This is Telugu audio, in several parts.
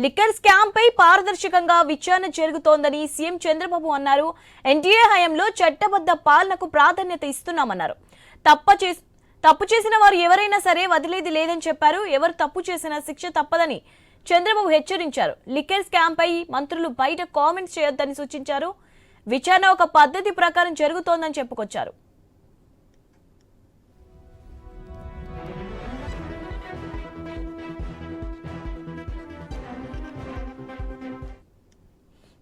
లిక్కర్ స్కామ్ పై పారదర్శకంగా విచారణ జరుగుతోందని సీఎం చంద్రబాబు అన్నారు. ఎన్డీఏ హయాంలో చట్టబద్ధ పాలనకు ప్రాధాన్యత ఇస్తున్నామన్నారు. తప్పు చేసిన వారు ఎవరైనా సరే వదిలేది లేదని చెప్పారు. ఎవరు తప్పు చేసినా శిక్ష తప్పదని చంద్రబాబు హెచ్చరించారు. లిక్కర్ స్కామ్ పై మంత్రులు బయట కామెంట్స్ చేయొద్దని సూచించారు. విచారణ ఒక పద్ధతి ప్రకారం జరుగుతోందని చెప్పుకొచ్చారు.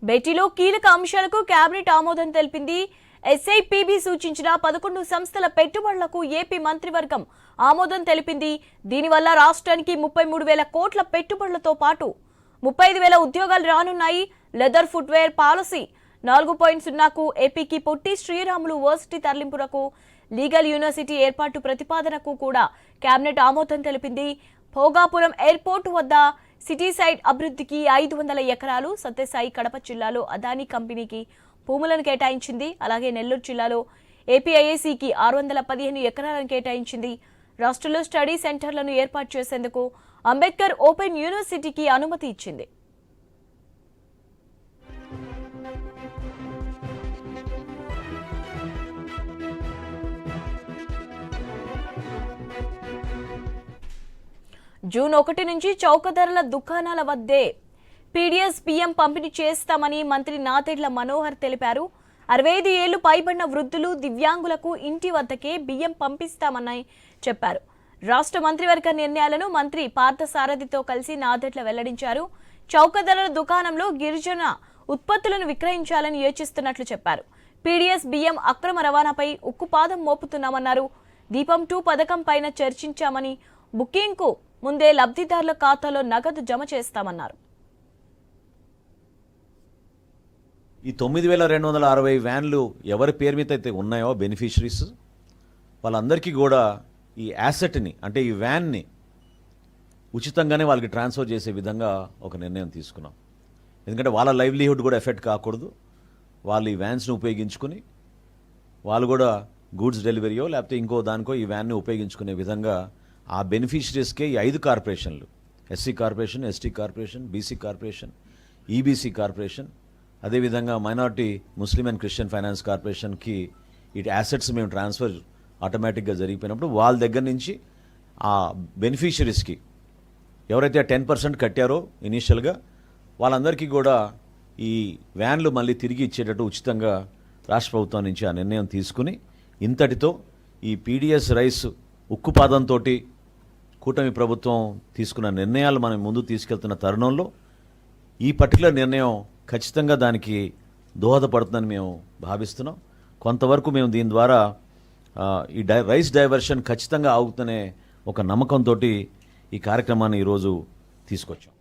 భేటీలో కీలక అంశాలకు కేబినెట్ ఆమోదం తెలిపింది. ఎస్ఐపిబి సూచించిన 11 సంస్థల పెట్టుబడులకు ఏపీ మంత్రివర్గం ఆమోదం తెలిపింది. దీనివల్ల రాష్ట్రానికి 33,000 కోట్ల పెట్టుబడులతో పాటు 35,000 ఉద్యోగాలు రానున్నాయి. లెదర్ ఫుట్వేర్ పాలసీ 4.0కు ఏపీకి పొట్టి శ్రీరాములు వర్సిటీ తరలింపునకు లీగల్ యూనివర్సిటీ ఏర్పాటు ప్రతిపాదనకు కూడా కేబినెట్ ఆమోదం తెలిపింది. భోగాపురం ఎయిర్పోర్టు వద్ద సిటీ సైడ్ అభివృద్ధికి 500 ఎకరాలు, సత్యసాయి కడప జిల్లాలో అదానీ కంపెనీకి భూములను కేటాయించింది. అలాగే నెల్లూరు జిల్లాలో ఏపీఐఐసికి 615 ఎకరాలను కేటాయించింది. రాష్ట్రంలో స్టడీ సెంటర్లను ఏర్పాటు చేసేందుకు అంబేద్కర్ ఓపెన్ యూనివర్సిటీకి అనుమతి ఇచ్చింది. జూన్ 1 నుంచి చౌక ధరల దుకాణాల వద్దే పీడీఎస్ బియ్యం పంపిణీ చేస్తామని మంత్రి నాదెండ్ల మనోహర్ తెలిపారు. 65 ఏళ్లు పైబడిన వృద్ధులు, దివ్యాంగులకు ఇంటి వద్దకే బియ్యం పంపిస్తామని చెప్పారు. రాష్ట్ర మంత్రివర్గ నిర్ణయాలను మంత్రి పార్థసారథితో కలిసి నాదెండ్ల వెల్లడించారు. చౌక ధరల దుకాణంలో గిరిజన ఉత్పత్తులను విక్రయించాలని యోచిస్తున్నట్లు చెప్పారు. పీడీఎస్ బియ్యం అక్రమ రవాణాపై ఉక్కుపాదం మోపుతున్నామన్నారు. దీపం 2 పథకం పైన చర్చించామని, బుకింగ్కు ముందే లబ్ధిదారుల ఖాతాలో నగదు జమ చేస్తామన్నారు. ఈ 9,260 వ్యాన్లు ఎవరి పేరు మీద అయితే ఉన్నాయో బెనిఫిషరీస్, వాళ్ళందరికీ కూడా ఈ యాసెట్ని అంటే ఈ వ్యాన్ని ఉచితంగానే వాళ్ళకి ట్రాన్స్ఫర్ చేసే విధంగా ఒక నిర్ణయం తీసుకున్నాం. ఎందుకంటే వాళ్ళ లైవ్లీహుడ్ కూడా ఎఫెక్ట్ కాకూడదు. వాళ్ళు ఈ వ్యాన్స్ని ఉపయోగించుకుని వాళ్ళు కూడా గూడ్స్ డెలివరీయో లేకపోతే ఇంకో దానికో ఈ వ్యాన్ని ఉపయోగించుకునే విధంగా ఆ బెనిఫిషరీస్కే ఈ 5 కార్పొరేషన్లు, SC corporation, ST corporation, BC corporation, EBC corporation, అదేవిధంగా minority Muslim and Christian finance కార్పొరేషన్కి ఈ యాసెట్స్ మేము ట్రాన్స్ఫర్ ఆటోమేటిక్గా జరిగిపోయినప్పుడు వాళ్ళ దగ్గర నుంచి ఆ బెనిఫిషరీస్కి ఎవరైతే 10% కట్టారో ఇనీషియల్గా వాళ్ళందరికీ కూడా ఈ వ్యాన్లు మళ్ళీ తిరిగి ఇచ్చేటట్టు ఉచితంగా రాష్ట్ర ప్రభుత్వం నుంచి ఆ నిర్ణయం తీసుకుని ఇంతటితో ఈ పీడీఎస్ రైస్ ఉక్కుపాదంతో కూటమి ప్రభుత్వం తీసుకున్న నిర్ణయాలు మనం ముందు తీసుకెళ్తున్న తరుణంలో ఈ పర్టికులర్ నిర్ణయం ఖచ్చితంగా దానికి దోహదపడుతుందని మేము భావిస్తున్నాం. కొంతవరకు మేము దీని ద్వారా ఈ రైస్ డైవర్షన్ ఖచ్చితంగా ఆగుతుందనే ఒక నమ్మకంతో ఈ కార్యక్రమాన్ని ఈరోజు తీసుకొచ్చాం.